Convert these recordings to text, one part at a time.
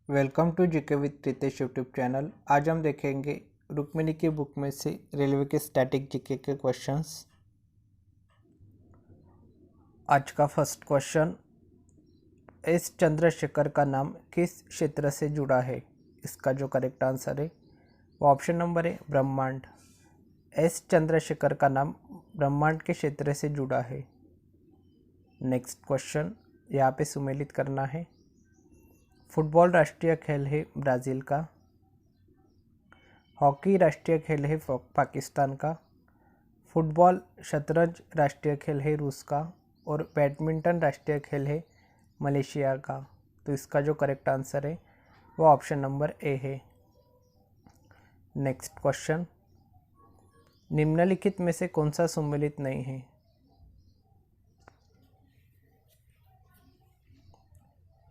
Welcome to GK with Ritesh YouTube channel. आज हम देखेंगे रुक्मिणी की बुक में से रेलवे के स्टैटिक जीके के क्वेश्चंस। आज का फर्स्ट क्वेश्चन, एस चंद्रशेखर का नाम किस क्षेत्र से जुड़ा है? इसका जो करेक्ट आंसर है वो ऑप्शन नंबर है ब्रह्मांड। एस चंद्रशेखर का नाम ब्रह्मांड के क्षेत्र से जुड़ा है। नेक्स्ट क्वेश्चन यहाँ पे सुमेलित करना है। फुटबॉल राष्ट्रीय खेल है ब्राज़ील का, हॉकी राष्ट्रीय खेल है पाकिस्तान का, फुटबॉल शतरंज राष्ट्रीय खेल है रूस का और बैडमिंटन राष्ट्रीय खेल है मलेशिया का। तो इसका जो करेक्ट आंसर है वो ऑप्शन नंबर ए है। नेक्स्ट क्वेश्चन, निम्नलिखित में से कौन सा सम्मिलित नहीं है?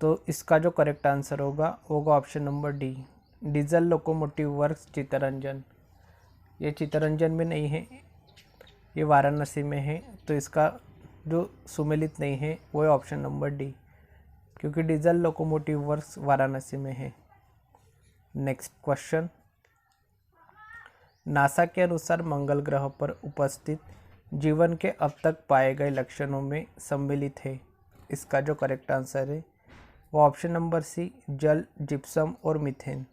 तो इसका जो करेक्ट आंसर होगा option number D, diesel locomotive works Chittaranjan. ये चित्तरंजन में नहीं है, ये वाराणसी में है। तो इसका जो सुमेलित नहीं है वो है ऑप्शन नंबर डी, क्योंकि डीजल लोकोमोटिव वर्क्स वाराणसी में है। नेक्स्ट क्वेश्चन, नासा के अनुसार मंगल ग्रह पर उपस्थित जीवन के अब तक पाए गए लक्षणों में सम्मिलित है। इसका जो करेक्ट आंसर है वो ऑप्शन नंबर सी, जल, जिप्सम और मीथेन।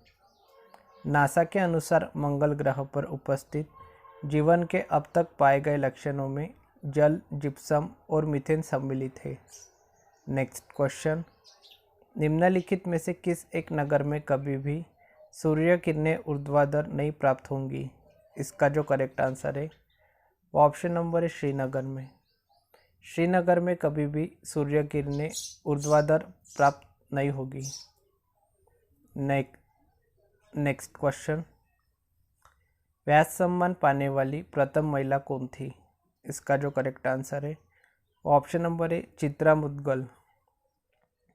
नासा के अनुसार मंगल ग्रह पर उपस्थित जीवन के अब तक पाए गए लक्षणों में जल, जिप्सम और मीथेन सम्मिलित है। नेक्स्ट क्वेश्चन, निम्नलिखित में से किस एक नगर में कभी भी सूर्य किरणें ऊर्ध्वाधर नहीं प्राप्त होंगी? इसका जो करेक्ट आंसर है वो ऑप्शन नंबर है श्रीनगर में। श्रीनगर में कभी भी सूर्य किरणें ऊर्ध्वाधर प्राप्त नहीं होगी। नेक्स्ट क्वेश्चन, व्यास सम्मान पाने वाली प्रथम महिला कौन थी? इसका जो करेक्ट आंसर है वो ऑप्शन नंबर है चित्रा मुद्गल।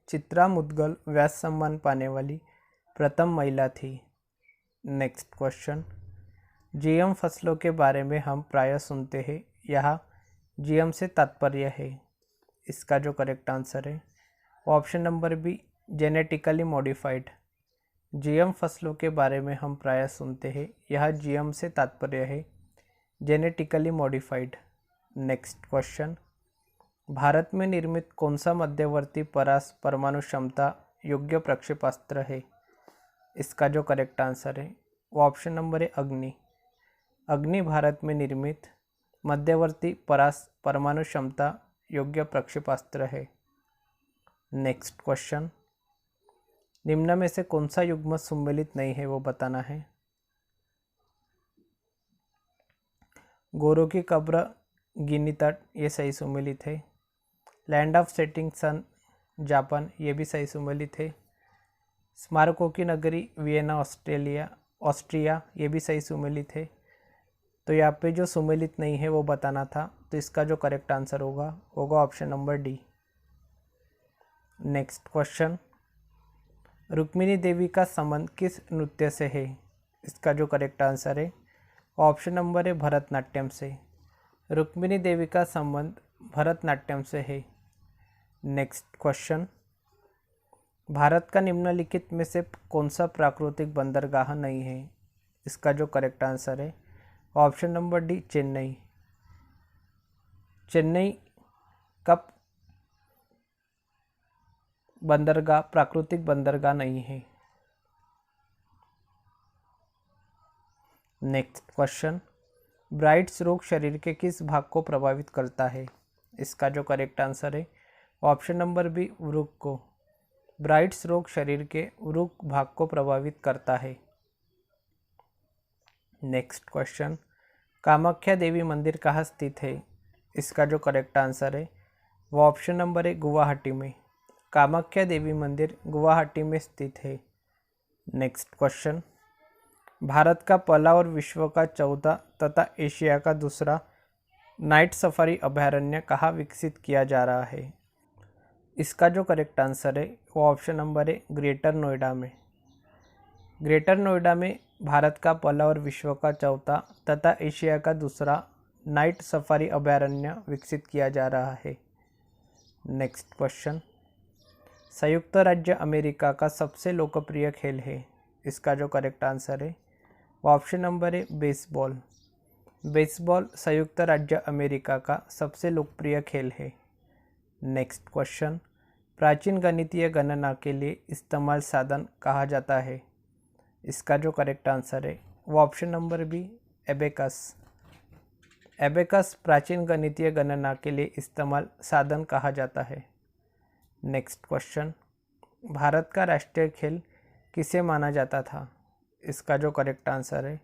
चित्रा मुद्गल व्यास सम्मान पाने वाली प्रथम महिला थी। नेक्स्ट क्वेश्चन, जीएम फसलों के बारे में हम प्रायः सुनते हैं, यहाँ जीएम से तात्पर्य है। इसका जो करेक्ट आंसर है वो option number B, genetically modified. GM फसलों के बारे में हम प्रायः सुनते हैं, यह जीएम से तात्पर्य है genetically modified. Next question, Bharat में निर्मित कौन सा मध्यवर्ती परास परमाणु क्षमता योग्य प्रक्षेपास्त्र है? इसका जो करेक्ट आंसर है वो ऑप्शन नंबर है अग्नि। अग्नि भारत में निर्मित मध्यवर्ती परास परमाणु क्षमता योग्य प्रक्षेपास्त्र है। नेक्स्ट क्वेश्चन, निम्न में से कौन सा युग्म सम्मिलित नहीं है वो बताना है। गोरों की कब्र गिनी तट, ये सही सम्मिलित है। Land of setting sun Japan, ये भी सही सम्मिलित है। स्मारकों की नगरी वियना ऑस्ट्रिया, ये भी सही सम्मिलित है। तो यहाँ पे जो सम्मिलित नहीं है वो बताना था, तो इसका जो करेक्ट आंसर होगा option number D. Next question, Rukmini Devi का संबंध किस नृत्य से है? इसका जो करेक्ट आंसर है ऑप्शन नंबर है भरतनाट्यम से। रुक्मिणी देवी का संबंध भरतनाट्यम से है। नेक्स्ट क्वेश्चन, भारत का निम्नलिखित में से कौन सा प्राकृतिक बंदरगाह नहीं है? इसका जो करेक्ट आंसर है option number D, Chennai. Chennai का बंदरगाह प्राकृतिक बंदरगाह नहीं है। नेक्स्ट क्वेश्चन, ब्राइट्स रोग शरीर के किस भाग को प्रभावित करता है? इसका जो करेक्ट आंसर है ऑप्शन नंबर बी, वृक्क को। ब्राइट्स रोग शरीर के वृक्क भाग को प्रभावित करता है। नेक्स्ट क्वेश्चन, कामाख्या देवी मंदिर कहाँ स्थित है? इसका जो करेक्ट आंसर है वो ऑप्शन नंबर है गुवाहाटी में। कामाख्या देवी मंदिर गुवाहाटी में स्थित है। नेक्स्ट क्वेश्चन, भारत का पहला और विश्व का चौथा तथा एशिया का दूसरा नाइट सफारी अभयारण्य कहाँ विकसित किया जा रहा है? इसका जो करेक्ट आंसर है वो ऑप्शन नंबर है ग्रेटर नोएडा में। ग्रेटर नोएडा में भारत का पहला और विश्व का चौथा तथा एशिया का दूसरा नाइट सफारी अभयारण्य विकसित किया जा रहा है। नेक्स्ट क्वेश्चन, संयुक्त राज्य अमेरिका का सबसे लोकप्रिय खेल है? इसका जो करेक्ट आंसर है वो ऑप्शन नंबर है बेसबॉल। बेसबॉल संयुक्त राज्य अमेरिका का सबसे लोकप्रिय खेल है। नेक्स्ट क्वेश्चन, प्राचीन गणितीय गणना के लिए इस्तेमाल साधन कहा जाता है? इसका जो करेक्ट आंसर है वो option number B abacus. Abacus प्राचीन गणितीय गणना के लिए इस्तेमाल साधन कहा जाता है। नेक्स्ट क्वेश्चन, भारत का राष्ट्रीय खेल किसे माना जाता था? इसका जो करेक्ट आंसर है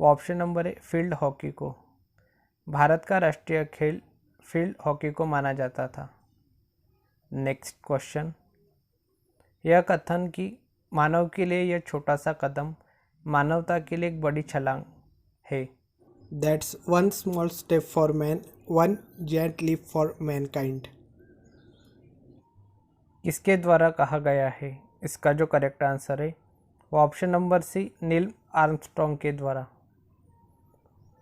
वो ऑप्शन नंबर है फील्ड हॉकी को। भारत का राष्ट्रीय खेल फील्ड हॉकी को माना जाता था। नेक्स्ट क्वेश्चन, यह कथन कि मानव के लिए यह छोटा सा कदम मानवता के लिए एक बड़ी छलांग है, that's one small step for man, one giant leap for mankind, किसके द्वारा कहा गया है? इसका जो करेक्ट आंसर है वो option number C Neil Armstrong के द्वारा।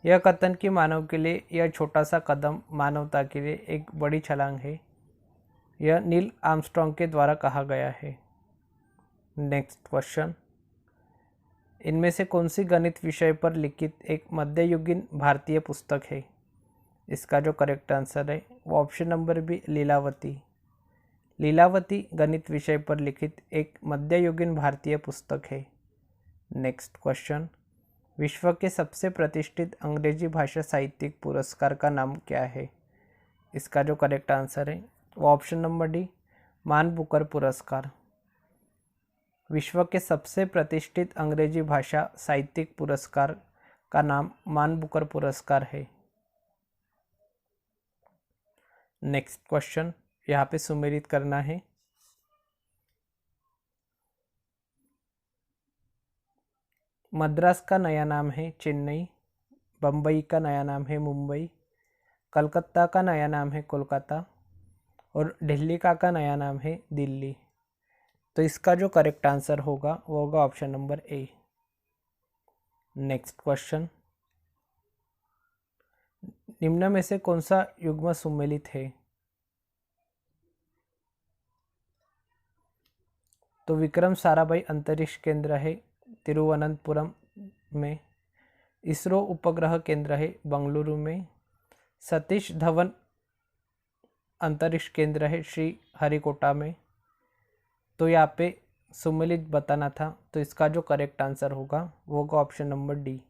यह कथन कि मानव के लिए यह छोटा सा कदम मानवता के लिए एक बड़ी छलांग है, यह नील आर्मस्ट्रॉन्ग के द्वारा कहा गया है। नेक्स्ट क्वेश्चन, इनमें से कौन सी गणित विषय पर लिखित एक मध्ययुगीन भारतीय पुस्तक है? इसका जो करेक्ट आंसर है वो option number B Lilavati. Lilavati गणित विषय पर लिखित एक मध्ययुगीन भारतीय पुस्तक है। नेक्स्ट क्वेश्चन, विश्व के सबसे प्रतिष्ठित अंग्रेजी भाषा साहित्यिक पुरस्कार का नाम क्या है? इसका जो करेक्ट आंसर है वो ऑप्शन नंबर डी मान बुकर पुरस्कार। विश्व के सबसे प्रतिष्ठित अंग्रेजी भाषा साहित्यिक पुरस्कार का नाम मान बुकर पुरस्कार है। नेक्स्ट क्वेश्चन, यहाँ पे सुमेलित करना है। मद्रास का नया नाम है चेन्नई, बम्बई का नया नाम है मुंबई, कलकत्ता का नया नाम है कोलकाता और दिल्ली का नया नाम है दिल्ली। तो इसका जो करेक्ट आंसर होगा वो होगा ऑप्शन नंबर ए। नेक्स्ट क्वेश्चन, निम्न में से कौन सा युग्म सुमेलित है? तो विक्रम साराभाई अंतरिक्ष केंद्र है तिरुवनंतपुरम में, इसरो उपग्रह केंद्र है बंगलुरु में, सतीश धवन अंतरिक्ष केंद्र है श्री हरिकोटा में। तो यहाँ पे सुमेलित बताना था, तो इसका जो करेक्ट आंसर होगा वो होगा option number D.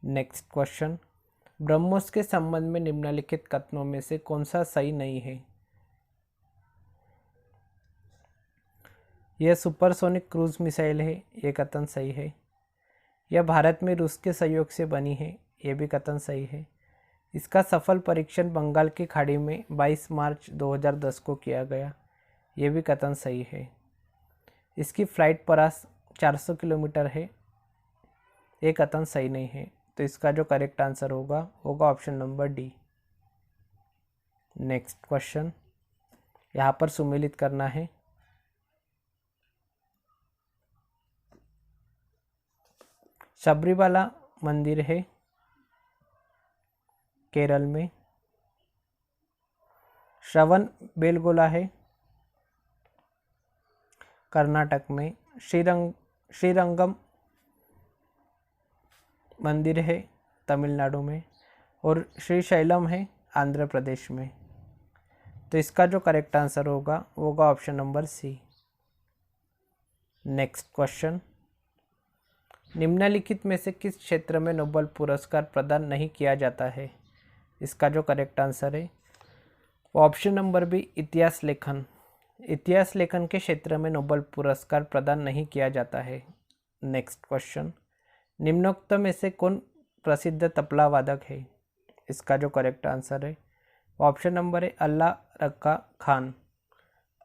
Next question, BrahMos के संबंध में निम्नलिखित कथनों में से कौन सा सही नहीं है? यह सुपरसोनिक क्रूज मिसाइल है, ये कथन सही है। यह भारत में रूस के सहयोग से बनी है, ये भी कथन सही है। इसका सफल परीक्षण बंगाल की खाड़ी में 22 मार्च 2010 को किया गया, ये भी कथन सही है। इसकी फ्लाइट परास 400 किलोमीटर है, ये कथन सही नहीं है। तो इसका जो करेक्ट आंसर होगा option number D. Next question, यहाँ पर सुमेलित करना है। शबरीमाला मंदिर है केरल में, श्रवण बेलगोला है कर्नाटक में, श्रीरंगम मंदिर है तमिलनाडु में और श्रीशैलम है आंध्र प्रदेश में। तो इसका जो करेक्ट आंसर होगा वो होगा option number C. Next question, निम्नलिखित में से किस क्षेत्र में नोबेल पुरस्कार प्रदान नहीं किया जाता है? इसका जो करेक्ट आंसर है वो ऑप्शन नंबर बी इतिहास लेखन। इतिहास लेखन के क्षेत्र में नोबेल पुरस्कार प्रदान नहीं किया जाता है। नेक्स्ट क्वेश्चन, निम्नोक्त में से कौन प्रसिद्ध तबला वादक है? इसका जो करेक्ट आंसर है ऑप्शन नंबर है अल्लाह रक्का खान।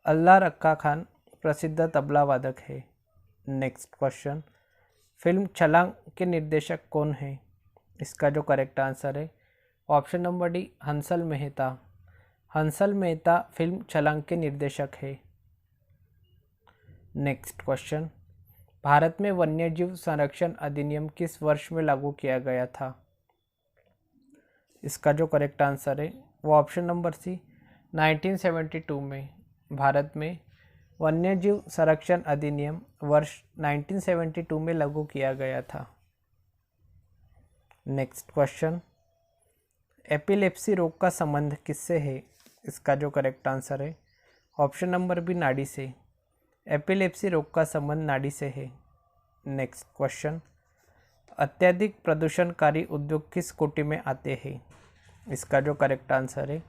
अल्लाह रक्का खान प्रसिद्ध तबला वादक है। नेक्स्ट क्वेश्चन, फिल्म छलांग के निर्देशक कौन है? इसका जो करेक्ट आंसर है option number D Hansal Mehta. Hansal Mehta film छलांग के निर्देशक है। नेक्स्ट क्वेश्चन, भारत में वन्यजीव संरक्षण अधिनियम किस वर्ष में लागू किया गया था? इसका जो करेक्ट आंसर है वो ऑप्शन नंबर सी 1972 में भारत में वन्यजीव संरक्षण अधिनियम वर्ष 1972 में लागू किया गया था। नेक्स्ट क्वेश्चन, एपिलेप्सी रोग का संबंध किससे है? इसका जो करेक्ट आंसर है ऑप्शन नंबर बी नाड़ी से। एपिलेप्सी रोग का संबंध नाड़ी से है। नेक्स्ट क्वेश्चन, अत्यधिक प्रदूषणकारी उद्योग किस कोटि में आते हैं? इसका जो करेक्ट आंसर है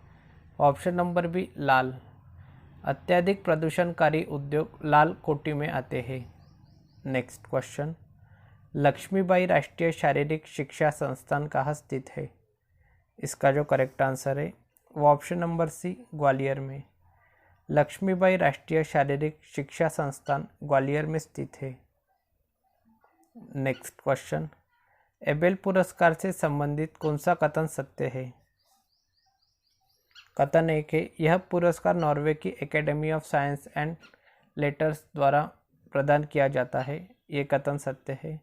ऑप्शन नंबर बी लाल। अत्यधिक प्रदूषणकारी उद्योग लाल कोटि में आते हैं। नेक्स्ट क्वेश्चन, लक्ष्मीबाई राष्ट्रीय शारीरिक शिक्षा संस्थान कहाँ स्थित है? इसका जो करेक्ट आंसर है वो ऑप्शन नंबर सी ग्वालियर में। लक्ष्मीबाई राष्ट्रीय शारीरिक शिक्षा संस्थान ग्वालियर में स्थित है। नेक्स्ट क्वेश्चन, एबेल पुरस्कार से संबंधित कौन सा कथन सत्य है? कथन एक है, यह पुरस्कार नॉर्वे की academy of science and letters द्वारा प्रदान किया जाता है। ये कथन सत्य है।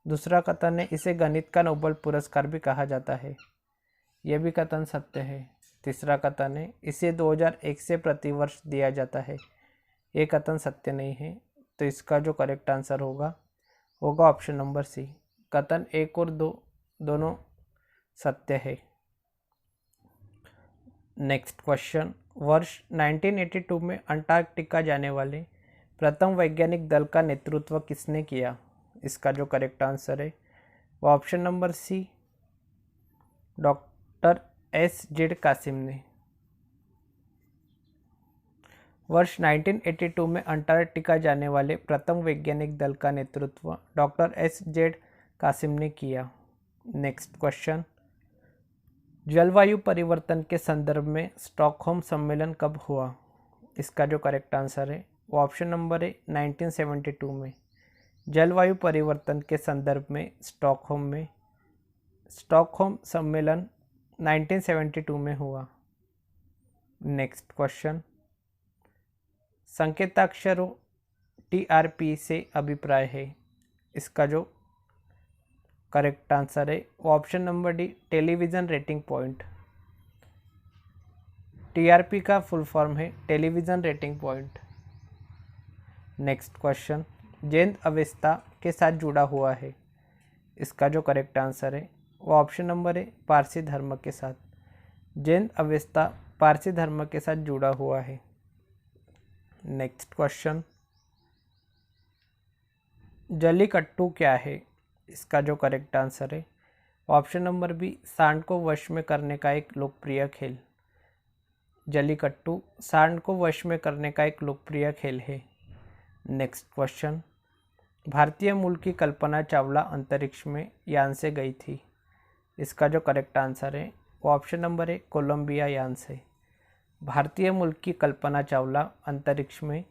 दूसरा कथन है, इसे गणित का नोबेल पुरस्कार भी कहा जाता है। यह भी कथन सत्य है। तीसरा कथन है, इसे 2001 से प्रतिवर्ष दिया जाता है। ये कथन सत्य नहीं है। तो इसका जो करेक्ट आंसर होगा ऑप्शन नंबर सी। कथन एक और दो दोनों सत्य है। नेक्स्ट क्वेश्चन, वर्ष 1982 में अंटार्कटिका जाने वाले प्रथम वैज्ञानिक दल का नेतृत्व किसने किया? इसका जो करेक्ट आंसर है वो option number C doctor S.Z. Qasim ने। वर्ष 1982 में अंटार्कटिका जाने वाले प्रथम वैज्ञानिक दल का नेतृत्व डॉक्टर S.Z. कासिम ने किया। नेक्स्ट क्वेश्चन, जलवायु परिवर्तन के संदर्भ में स्टॉकहोम सम्मेलन कब हुआ? इसका जो करेक्ट आंसर है वो ऑप्शन नंबर है 1972 में। जलवायु परिवर्तन के संदर्भ में स्टॉकहोम सम्मेलन 1972 में हुआ। नेक्स्ट क्वेश्चन, संकेताक्षरों TRP से अभिप्राय है। इसका जो करेक्ट आंसर है वो option number D television rating point. TRP का फुल फॉर्म है television rating point. Next question, Jain अवस्था के साथ जुड़ा हुआ है। इसका जो करेक्ट आंसर है वो ऑप्शन नंबर है पारसी धर्म के साथ। जैन अवस्था पारसी धर्म के साथ जुड़ा हुआ है। नेक्स्ट क्वेश्चन, जल्लीकट्टू क्या है? इसका जो करेक्ट आंसर है ऑप्शन नंबर बी सांड को वश में करने का एक लोकप्रिय खेल। जल्लीकट्टू सांड को वश में करने का एक लोकप्रिय खेल है। नेक्स्ट क्वेश्चन, भारतीय मूल की कल्पना चावला अंतरिक्ष में यान से गई थी। इसका जो करेक्ट आंसर है वो ऑप्शन नंबर है कोलंबिया यान से। भारतीय मूल की कल्पना चावला अंतरिक्ष में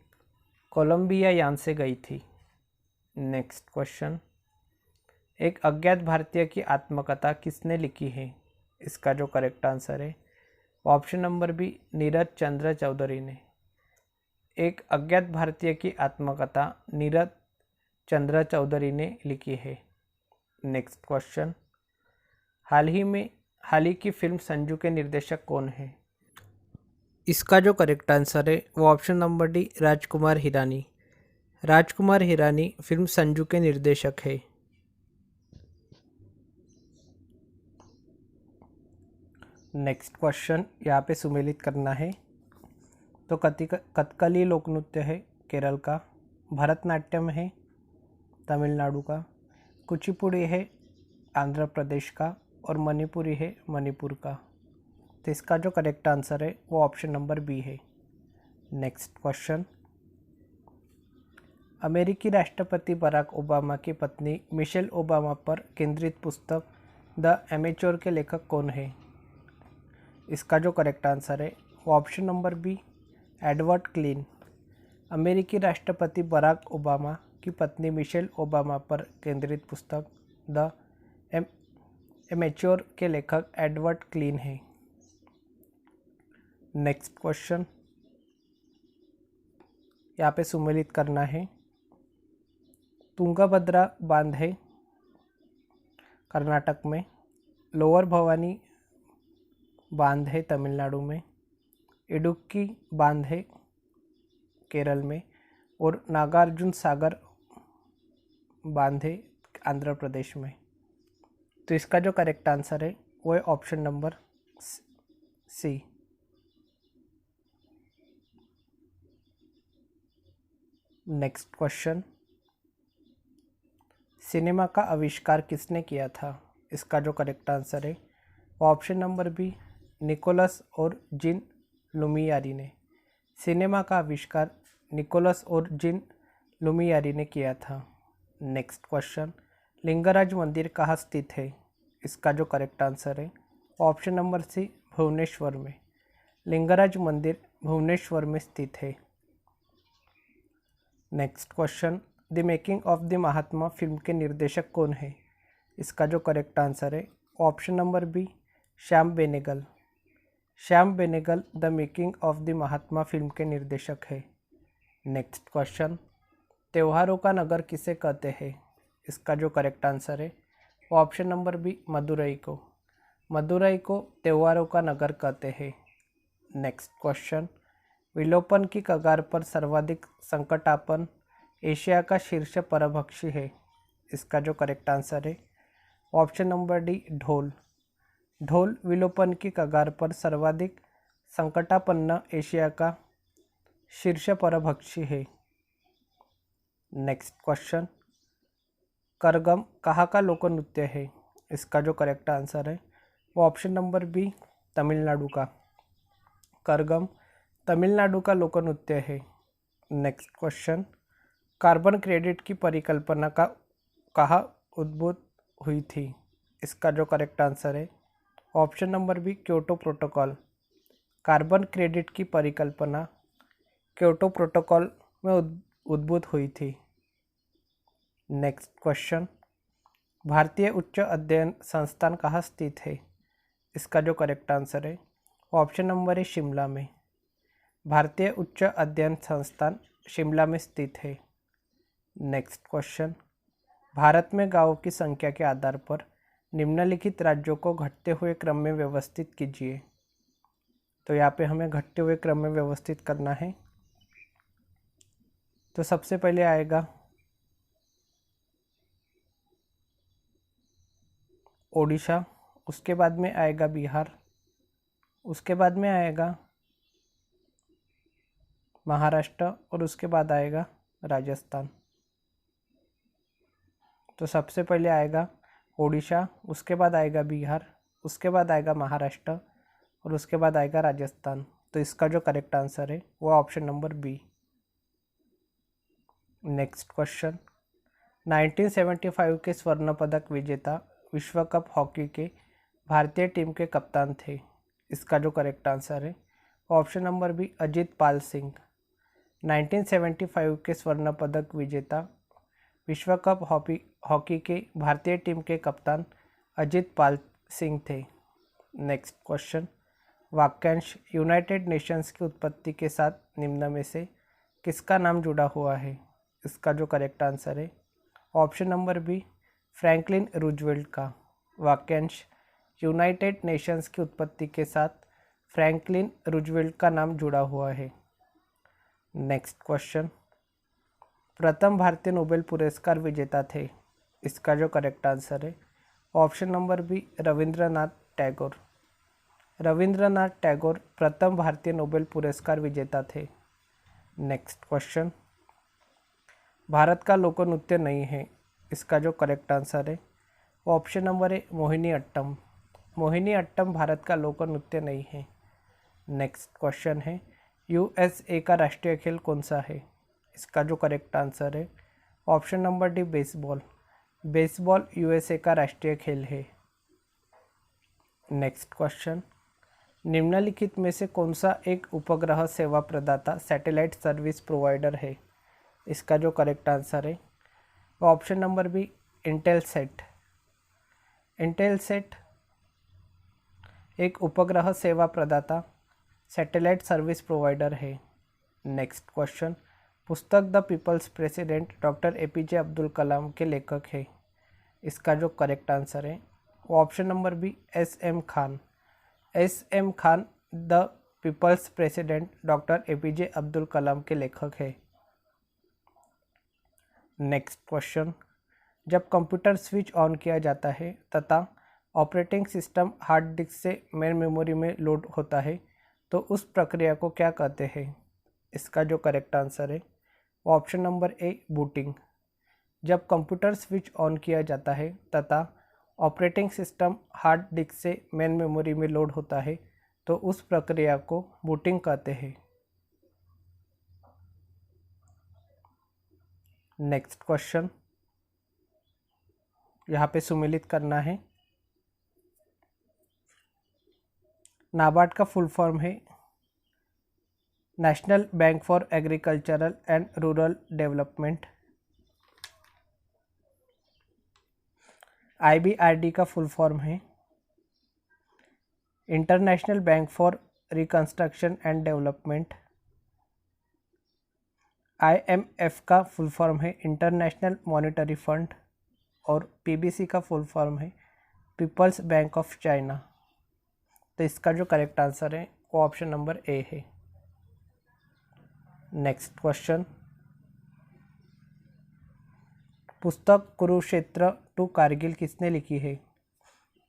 कोलंबिया यान से गई थी। नेक्स्ट क्वेश्चन, एक अज्ञात भारतीय की आत्मकथा किसने लिखी है? इसका जो करेक्ट आंसर है ऑप्शन नंबर बी नीरज चंद्र चौधरी ने। एक अज्ञात भारतीय की आत्मकथा नीरज चंद्र चौधरी ने लिखी है। नेक्स्ट क्वेश्चन, हाल ही की फिल्म संजू के निर्देशक कौन है? इसका जो करेक्ट आंसर है वो option number D Rajkumar Hirani. Rajkumar Hirani film Sanju के निर्देशक है। नेक्स्ट क्वेश्चन यहाँ पे सुमेलित करना है। तो कथकली लोक नृत्य है केरल का, भरतनाट्यम है तमिलनाडु का, कुचिपुड़ी है आंध्र प्रदेश का और मणिपुरी है मणिपुर का। तो इसका जो करेक्ट आंसर है वो ऑप्शन नंबर बी है। नेक्स्ट क्वेश्चन, अमेरिकी राष्ट्रपति बराक ओबामा की पत्नी मिशेल ओबामा पर केंद्रित पुस्तक द एमेच्योर के लेखक कौन है? इसका जो करेक्ट आंसर है वो option number B Edward Klein. अमेरिकी राष्ट्रपति बराक ओबामा की पत्नी मिशेल ओबामा पर केंद्रित पुस्तक द एमेच्योर के लेखक एडवर्ड क्लीन है। नेक्स्ट क्वेश्चन, यहाँ पे सुमेलित करना है। तुंगभद्रा बांध है कर्नाटक में, लोअर भवानी बांध है तमिलनाडु में, इडुक्की बांध है केरल में, और नागार्जुन सागर बांध है आंध्र प्रदेश में। तो इसका जो करेक्ट आंसर है वो है option number C. Next question, cinema का आविष्कार किसने किया था? इसका जो करेक्ट आंसर है ऑप्शन नंबर बी, निकोलस और जीन लुमियारी ने। सिनेमा का आविष्कार निकोलस और जीन लुमियारी ने किया था। नेक्स्ट क्वेश्चन, लिंगराज मंदिर कहाँ स्थित है? इसका जो करेक्ट आंसर है ऑप्शन नंबर सी, भुवनेश्वर में। लिंगराज मंदिर भुवनेश्वर में स्थित है। Next question, the making of the Mahatma film के निर्देशक कौन है? इसका जो करेक्ट आंसर है option number B, Shyam Benegal. Shyam Benegal the making of the Mahatma film के निर्देशक है। नेक्स्ट क्वेश्चन, त्योहारों का नगर किसे कहते हैं? इसका जो करेक्ट आंसर है ऑप्शन नंबर बी, मदुरई को। मदुरई को त्योहारों का नगर कहते हैं। नेक्स्ट क्वेश्चन, विलोपन की कगार पर सर्वाधिक संकटापन्न एशिया का शीर्ष परभक्षी है। इसका जो करेक्ट आंसर है ऑप्शन नंबर डी, ढोल। ढोल विलोपन की कगार पर सर्वाधिक संकटापन्न एशिया का शीर्ष परभक्षी है। नेक्स्ट क्वेश्चन, करगम कहाँ का लोक नृत्य है? इसका जो करेक्ट आंसर है वो ऑप्शन नंबर बी, तमिलनाडु का। करगम तमिलनाडु का लोक नृत्य है। नेक्स्ट क्वेश्चन, कार्बन क्रेडिट की परिकल्पना का कहाँ उद्भूत हुई थी? इसका जो करेक्ट आंसर है option number B, Kyoto protocol. Carbon credit की परिकल्पना क्योटो प्रोटोकॉल में उद्भूत हुई थी। नेक्स्ट क्वेश्चन, भारतीय उच्च अध्ययन संस्थान कहाँ स्थित है? इसका जो करेक्ट आंसर है ऑप्शन नंबर है, शिमला में। भारतीय उच्च अध्ययन संस्थान शिमला में स्थित है। नेक्स्ट क्वेश्चन, भारत में गांवों की संख्या के आधार पर निम्नलिखित राज्यों को घटते हुए क्रम में व्यवस्थित कीजिए। तो यहाँ पे हमें घटते हुए क्रम में व्यवस्थित करना है। तो सबसे पहले आएगा ओडिशा, उसके बाद में आएगा बिहार, उसके बाद में आएगा महाराष्ट्र, और उसके बाद आएगा राजस्थान। तो सबसे पहले आएगा ओडिशा, उसके बाद आएगा बिहार, उसके बाद आएगा महाराष्ट्र, और उसके बाद आएगा राजस्थान। तो इसका जो करेक्ट आंसर है वो option number B. Next question, 1975 के स्वर्ण पदक विजेता विश्व कप हॉकी के भारतीय टीम के कप्तान थे। इसका जो करेक्ट आंसर है option number B, Ajit Pal Singh. 1975 के स्वर्ण पदक विजेता विश्व कप हॉकी के भारतीय टीम के कप्तान अजित पाल सिंह थे। नेक्स्ट क्वेश्चन, वाक्यांश यूनाइटेड नेशंस की उत्पत्ति के साथ निम्न में से किसका नाम जुड़ा हुआ है? इसका जो करेक्ट आंसर है option number B, Franklin Roosevelt का। वाक्यांश यूनाइटेड नेशंस की उत्पत्ति के साथ फ्रैंकलिन रूजवेल्ट का नाम जुड़ा हुआ है। नेक्स्ट क्वेश्चन, प्रथम भारतीय नोबेल पुरस्कार विजेता थे। इसका जो करेक्ट आंसर है option number B, Rabindranath Tagore. Rabindranath Tagore प्रथम भारतीय नोबेल पुरस्कार विजेता थे। नेक्स्ट क्वेश्चन, भारत का लोक नृत्य नहीं है। इसका जो करेक्ट आंसर है ऑप्शन नंबर है, मोहिनी अट्टम। मोहिनी अट्टम भारत का लोक नृत्य नहीं है। नेक्स्ट क्वेश्चन है, यूएसए का राष्ट्रीय खेल कौन सा है? इसका जो करेक्ट आंसर है option number D, baseball. Baseball USA का राष्ट्रीय खेल है। नेक्स्ट क्वेश्चन, निम्नलिखित में से कौन सा एक उपग्रह सेवा प्रदाता सैटेलाइट सर्विस प्रोवाइडर है? इसका जो करेक्ट आंसर है option number B, Intelsat. Intelsat एक उपग्रह सेवा प्रदाता सैटेलाइट सर्विस प्रोवाइडर है। नेक्स्ट क्वेश्चन, पुस्तक the people's president doctor APJ Abdul Kalam के लेखक है। इसका जो करेक्ट आंसर है वो option number B, S M Khan. S M Khan the people's president doctor APJ Abdul Kalam के लेखक हैं? नेक्स्ट क्वेश्चन, जब कंप्यूटर स्विच ऑन किया जाता है तथा ऑपरेटिंग सिस्टम हार्ड डिस्क से मेन मेमोरी में लोड होता है तो उस प्रक्रिया को क्या कहते हैं? इसका जो करेक्ट आंसर है वो ऑप्शन नंबर ए, बूटिंग। जब कंप्यूटर स्विच ऑन किया जाता है तथा ऑपरेटिंग सिस्टम हार्ड डिस्क से मेन मेमोरी में लोड होता है तो उस प्रक्रिया को बूटिंग कहते हैं। नेक्स्ट क्वेश्चन, यहाँ पे सुमेलित करना है। नाबार्ड का फुल फॉर्म है national bank for agricultural and rural development. IBRD का फुल फॉर्म है international bank for reconstruction and development. IMF का फुल फॉर्म है इंटरनेशनल मॉनेटरी फंड। और पीबीसी का फुल फॉर्म है पीपल्स बैंक ऑफ चाइना। तो इसका जो करेक्ट आंसर है वो ऑप्शन नंबर ए है। नेक्स्ट क्वेश्चन, पुस्तक कुरुक्षेत्र टू कारगिल किसने लिखी है?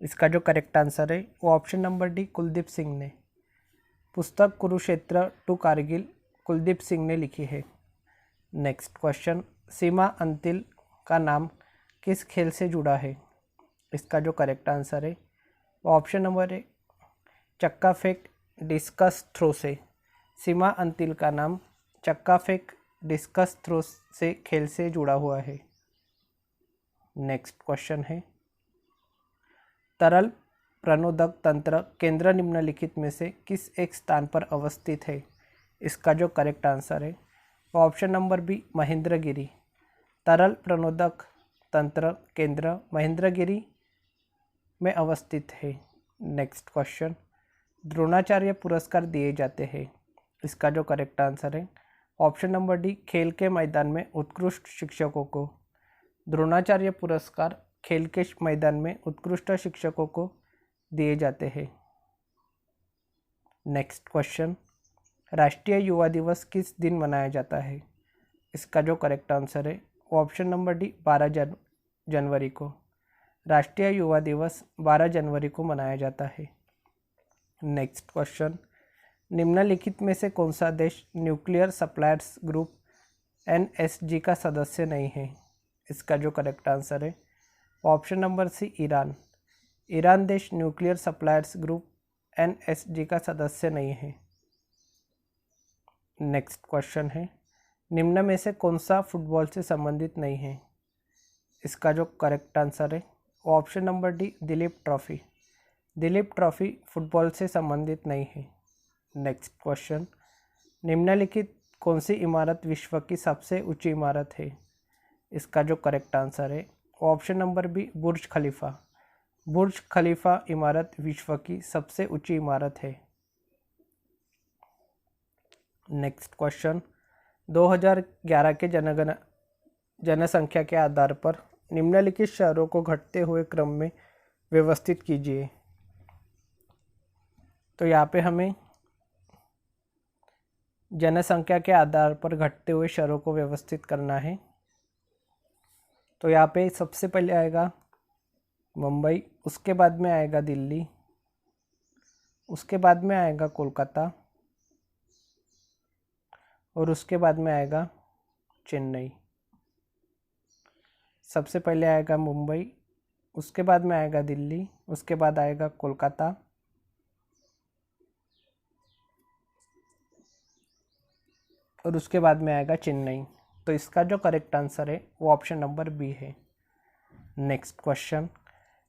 इसका जो करेक्ट आंसर है वो option number D, Kuldeep Singh ने। पुस्तक कुरुक्षेत्र टू कारगिल कुलदीप सिंह ने लिखी है। नेक्स्ट क्वेश्चन, सीमा अंतिल का नाम किस खेल से जुड़ा है? इसका जो करेक्ट आंसर है वो ऑप्शन नंबर ए, चक्का फेंक डिस्कस थ्रो से। सीमा अंतिल का नाम चक्का फेंक डिस्कस थ्रो से खेल से जुड़ा हुआ है। नेक्स्ट क्वेश्चन है, तरल प्रणोदक तंत्र केंद्र निम्नलिखित में से किस एक स्थान पर अवस्थित है? इसका जो करेक्ट आंसर है वो ऑप्शन नंबर बी, महेंद्रगिरी। तरल प्रणोदक तंत्र केंद्र महेंद्रगिरी में अवस्थित है। नेक्स्ट क्वेश्चन, द्रोणाचार्य पुरस्कार दिए जाते हैं। इसका जो करेक्ट आंसर है ऑप्शन नंबर डी, खेल के मैदान में उत्कृष्ट शिक्षकों को। द्रोणाचार्य पुरस्कार खेल के मैदान में उत्कृष्ट शिक्षकों को दिए जाते हैं। नेक्स्ट क्वेश्चन, राष्ट्रीय युवा दिवस किस दिन मनाया जाता है? इसका जो करेक्ट आंसर है वो ऑप्शन नंबर डी, 12 जनवरी को। राष्ट्रीय युवा दिवस 12 जनवरी को मनाया जाता है। नेक्स्ट क्वेश्चन, निम्नलिखित में से कौन सा देश न्यूक्लियर सप्लायर्स ग्रुप एनएसजी का सदस्य नहीं है? इसका जो करेक्ट आंसर है option number C, Iran. Iran देश न्यूक्लियर सप्लायर्स ग्रुप एनएसजी का सदस्य नहीं है। नेक्स्ट क्वेश्चन है, निम्न में से कौन सा फुटबॉल से संबंधित नहीं है? इसका जो करेक्ट आंसर है वो option number D, Dilip trophy. Dilip trophy football से संबंधित नहीं है। नेक्स्ट क्वेश्चन, निम्नलिखित कौन सी इमारत विश्व की सबसे ऊंची इमारत है? इसका जो करेक्ट आंसर है वो ऑप्शन नंबर बी, बुर्ज खलीफा। बुर्ज खलीफा इमारत विश्व की सबसे ऊंची इमारत है। नेक्स्ट क्वेश्चन, 2011 के जनसंख्या के आधार पर निम्नलिखित शहरों को घटते हुए क्रम में व्यवस्थित कीजिए। तो यहाँ पे हमें जनसंख्या के आधार पर घटते हुए शहरों को व्यवस्थित करना है। तो यहाँ पे सबसे पहले आएगा मुंबई, उसके बाद में आएगा दिल्ली, उसके बाद में आएगा कोलकाता और उसके बाद में आएगा चेन्नई। सबसे पहले आएगा मुंबई, उसके बाद में आएगा दिल्ली, उसके बाद आएगा कोलकाता और उसके बाद में आएगा चेन्नई। तो इसका जो करेक्ट आंसर है वो ऑप्शन नंबर बी है। नेक्स्ट क्वेश्चन,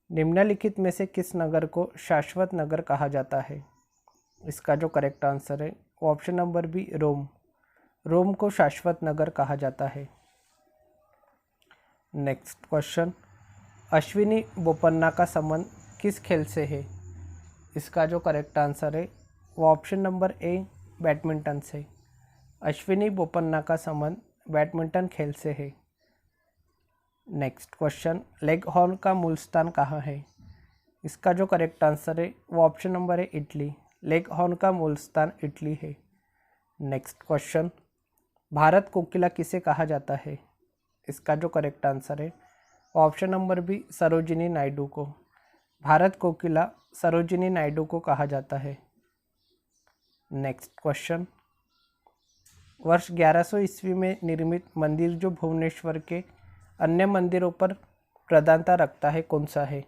निम्नलिखित में से किस नगर को शाश्वत नगर कहा जाता है? इसका जो करेक्ट आंसर है वो ऑप्शन नंबर बी, रोम। रोम को शाश्वत नगर कहा जाता है। नेक्स्ट क्वेश्चन, अश्विनी बोपन्ना का संबंध किस खेल से है? इसका जो करेक्ट आंसर है वो ऑप्शन नंबर ए, बैडमिंटन से। अश्विनी बोपन्ना का संबंध बैडमिंटन खेल से है। नेक्स्ट क्वेश्चन, लेग हॉर्न का मूल स्थान कहाँ है? इसका जो करेक्ट आंसर है वो ऑप्शन नंबर है, इटली। लेगहॉर्न का मूल स्थान इटली है। नेक्स्ट क्वेश्चन, भारत कोकिला किसे कहा जाता है? इसका जो करेक्ट आंसर है option number B, Sarojini Naidu को। भारत कोकिला सरोजिनी नायडू को कहा जाता है। नेक्स्ट क्वेश्चन, वर्ष 1100 ईस्वी में निर्मित मंदिर जो भुवनेश्वर के अन्य मंदिरों पर प्रधानता रखता है कौन सा है?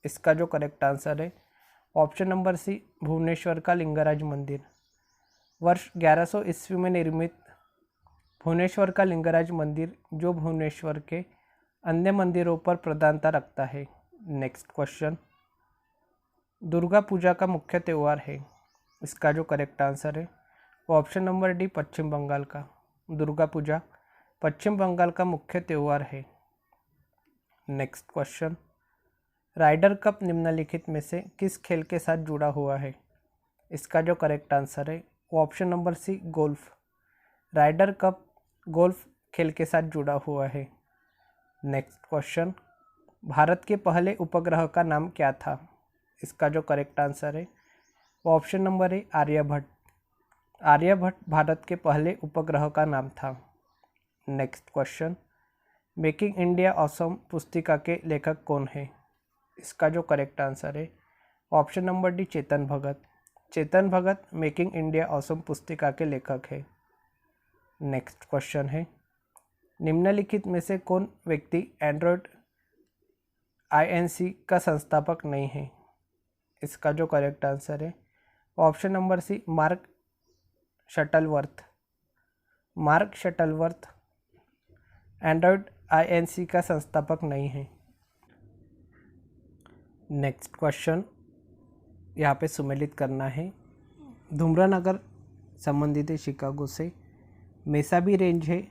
इसका जो करेक्ट आंसर है ऑप्शन नंबर सी, भुवनेश्वर का लिंगराज मंदिर। वर्ष 1100 ईस्वी में निर्मित भुवनेश्वर का लिंगराज मंदिर जो भुवनेश्वर के अन्य मंदिरों पर प्रधानता रखता है। नेक्स्ट क्वेश्चन, दुर्गा पूजा का मुख्य त्यौहार है? इसका जो करेक्ट आंसर है ऑप्शन नंबर डी, पश्चिम बंगाल का। दुर्गा पूजा पश्चिम बंगाल का मुख्य त्यौहार है। नेक्स्ट क्वेश्चन, राइडर कप निम्नलिखित में से किस खेल के साथ जुड़ा हुआ है? इसका जो करेक्ट आंसर है option number C, golf. Ryder cup golf खेल के साथ जुड़ा हुआ है। नेक्स्ट क्वेश्चन, भारत के पहले उपग्रह का नाम क्या था? इसका जो करेक्ट आंसर है option number A, Aryabhata. Aryabhata Bharat के पहले उपग्रह का नाम था। Next question, making India awesome पुस्तिका के लेखक कौन है? इसका जो करेक्ट आंसर है option number D, Chetan Bhagat. Chetan Bhagat making India awesome पुस्तिका के लेखक है। नेक्स्ट क्वेश्चन है, निम्नलिखित में से कौन व्यक्ति एंड्रॉयड INC का संस्थापक नहीं है? इसका जो करेक्ट आंसर है option number C, Mark Shuttleworth. Mark Shuttleworth Android INC का संस्थापक नहीं है। नेक्स्ट क्वेश्चन यहाँ पे सुमेलित करना है। धूम्रनगर संबंधित है शिकागो से। मेसाबी रेंज है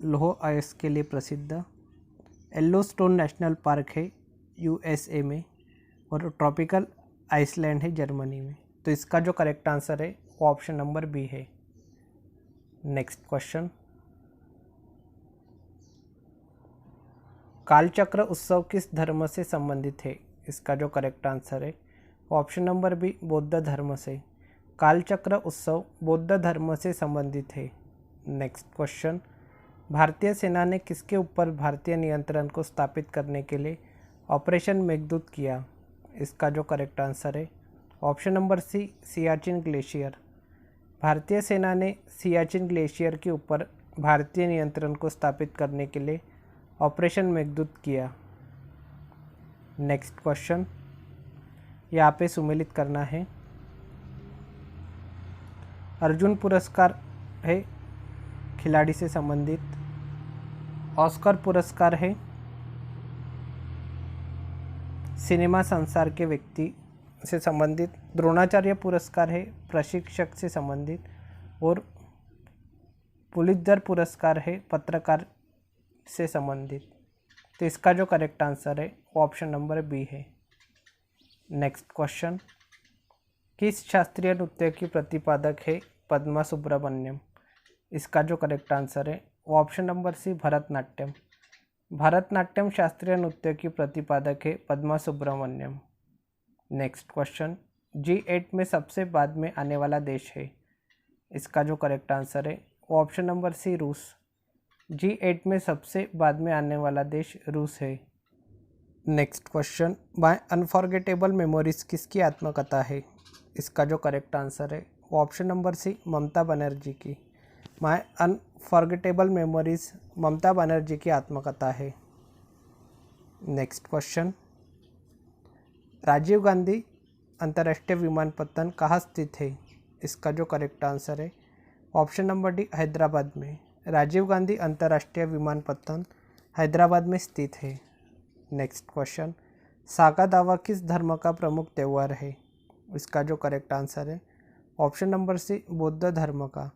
लोह अयस्क के लिए प्रसिद्ध। येलोस्टोन नेशनल पार्क है USA में। और ट्रॉपिकल आइसलैंड है जर्मनी में। तो इसका जो करेक्ट आंसर है वो ऑप्शन नंबर बी है। नेक्स्ट क्वेश्चन, कालचक्र उत्सव किस धर्म से संबंधित है? इसका जो करेक्ट आंसर है ऑप्शन नंबर बी, बौद्ध धर्म से। कालचक्र उत्सव बौद्ध धर्म से संबंधित है। नेक्स्ट क्वेश्चन, भारतीय सेना ने किसके ऊपर भारतीय नियंत्रण को स्थापित करने के लिए ऑपरेशन मेघदूत किया? इसका जो करेक्ट आंसर है option number C, Siachen glacier. भारतीय सेना ने सियाचिन ग्लेशियर के ऊपर भारतीय नियंत्रण को स्थापित करने के लिए ऑपरेशन मेघदूत किया। नेक्स्ट क्वेश्चन यहाँ पे सुमेलित करना है। अर्जुन पुरस्कार है खिलाड़ी से संबंधित। ऑस्कर पुरस्कार है सिनेमा संसार के व्यक्ति से संबंधित। द्रोणाचार्य पुरस्कार है प्रशिक्षक से संबंधित। और पुलित्जर पुरस्कार है पत्रकार से संबंधित। तो इसका जो करेक्ट आंसर है ऑप्शन नंबर बी है। नेक्स्ट क्वेश्चन, किस शास्त्रीय नृत्य की प्रतिपादक है पद्मा सुब्रमण्यम? इसका जो करेक्ट आंसर है option number C, Bharatanatyam. Bharatanatyam शास्त्रीय नृत्य की प्रतिपादक है Padma Subramaniam. Next question, G8 में सबसे बाद में आने वाला देश है? इसका जो करेक्ट आंसर है ऑप्शन नंबर सी, रूस। G8 में सबसे बाद में आने वाला देश रूस है। Next question, my unforgettable memories किसकी आत्मकथा है? इसका जो करेक्ट आंसर है ऑप्शन नंबर सी, ममता बनर्जी की। My unforgettable memories Mamata Banerjee की आत्मकथा है। नेक्स्ट क्वेश्चन, राजीव गांधी अंतर्राष्ट्रीय विमानपत्तन कहाँ स्थित है? इसका जो करेक्ट आंसर है ऑप्शन नंबर डी, हैदराबाद में। राजीव गांधी अंतर्राष्ट्रीय विमानपत्तन हैदराबाद में स्थित है। नेक्स्ट क्वेश्चन, सागा दावा किस धर्म का प्रमुख त्यौहार है? इसका जो करेक्ट आंसर है ऑप्शन नंबर सी, बौद्ध धर्म का।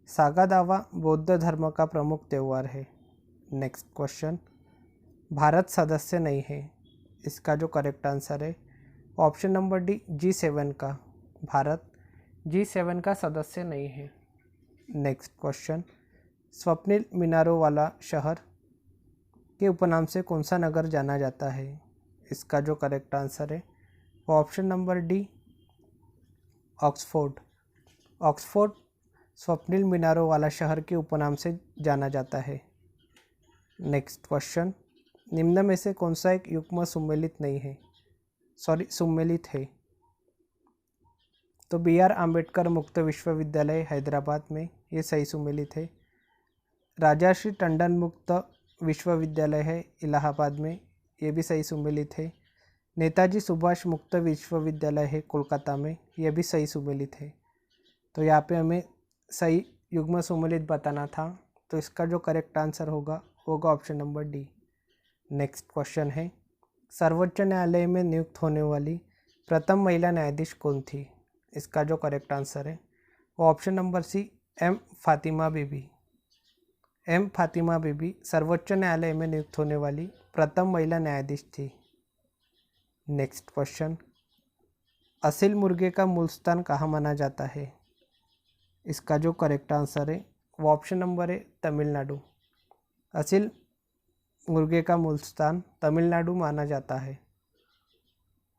सागा दावा बौद्ध धर्म का प्रमुख त्यौहार है। नेक्स्ट क्वेश्चन, भारत सदस्य नहीं है। इसका जो करेक्ट आंसर है ऑप्शन नंबर डी, G7 का। भारत G7 का सदस्य नहीं है। नेक्स्ट क्वेश्चन, स्वप्निल मीनारों वाला शहर के उपनाम से कौन सा नगर जाना जाता है? इसका जो करेक्ट आंसर है वो option number D, Oxford. Oxford स्वप्निल मीनारों वाला शहर के उपनाम से जाना जाता है। नेक्स्ट क्वेश्चन, निम्न में से कौन सा एक युग्म सुमेलित है? तो बी आर अम्बेडकर मुक्त विश्वविद्यालय हैदराबाद में, ये सही सुमेलित है। राजर्षि टंडन मुक्त विश्वविद्यालय है इलाहाबाद में, ये भी सही सुमेलित है। नेताजी सुभाष मुक्त विश्वविद्यालय है कोलकाता में, यह भी सही सुमेलित है। तो यहाँ पे हमें सही युग्म सुमेलित बताना था, तो इसका जो करेक्ट आंसर होगा option number D. Next question है, सर्वोच्च न्यायालय में नियुक्त होने वाली प्रथम महिला न्यायाधीश कौन थी? इसका जो करेक्ट आंसर है वो option number C, M Fatima Bibi. M Fatima Bibi सर्वोच्च न्यायालय में नियुक्त होने वाली प्रथम महिला न्यायाधीश थी। नेक्स्ट क्वेश्चन, असील मुर्गे का मूल स्थान कहाँ माना जाता है? इसका जो करेक्ट आंसर है वो ऑप्शन नंबर है तमिलनाडु। असील मुर्गे का मूल स्थान तमिलनाडु माना जाता है।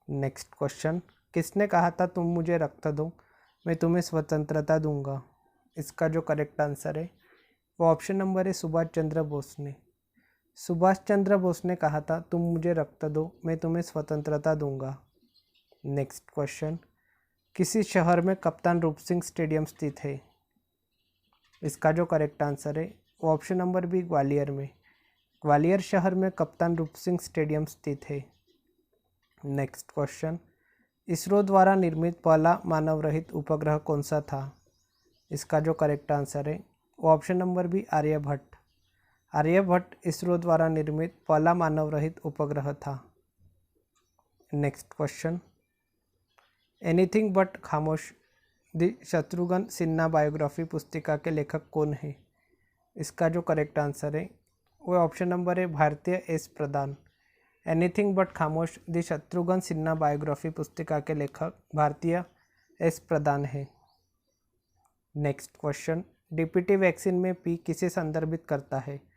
नेक्स्ट क्वेश्चन, किसने कहा था तुम मुझे रक्त दो मैं तुम्हें स्वतंत्रता दूंगा? इसका जो करेक्ट आंसर है वो ऑप्शन नंबर है सुभाष चंद्र बोस ने। सुभाष चंद्र बोस ने कहा था तुम मुझे रक्त दो मैं तुम्हें स्वतंत्रता दूंगा। नेक्स्ट क्वेश्चन, किसी शहर में कप्तान रूप सिंह स्टेडियम स्थित है? इसका जो करेक्ट आंसर है वो ऑप्शन नंबर बी, ग्वालियर में। ग्वालियर शहर में कप्तान रूप सिंह स्टेडियम स्थित है। नेक्स्ट क्वेश्चन, इसरो द्वारा निर्मित पहला मानव रहित उपग्रह कौन सा था? इसका जो करेक्ट आंसर है वो option number B, Aryabhata. Aryabhata ISRO द्वारा निर्मित पहला मानव रहित उपग्रह था। Next question, anything but Khamosh the Shatrughan Sinha biography पुस्तिका के लेखक कौन है? इसका जो करेक्ट आंसर है वो ऑप्शन नंबर है, भारतीय S Pradhan. Anything but Khamosh the Shatrughan Sinha biography पुस्तिका के लेखक भारतीय एस प्रधान है। नेक्स्ट क्वेश्चन, डीपीटी वैक्सीन में पी किसे संदर्भित करता है?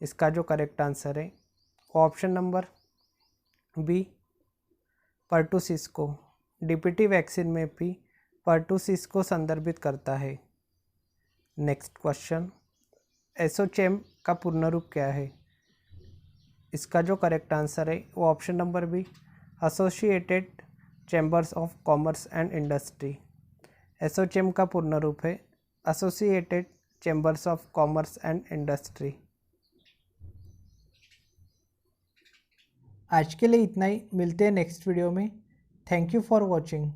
इसका जो करेक्ट आंसर है वो ऑप्शन नंबर बी, पर्टुसिस को। डीपीटी वैक्सीन में पी पर्टुसिस को संदर्भित करता है। नेक्स्ट क्वेश्चन, एसोचैम का पूर्ण रूप क्या है? इसका जो करेक्ट आंसर है वो option number B, associated chambers of commerce and industry. ASSOCHAM का पूर्ण रूप है associated chambers of commerce and industry. आज के लिए इतना ही, मिलते हैं नेक्स्ट वीडियो में। Thank you for watching.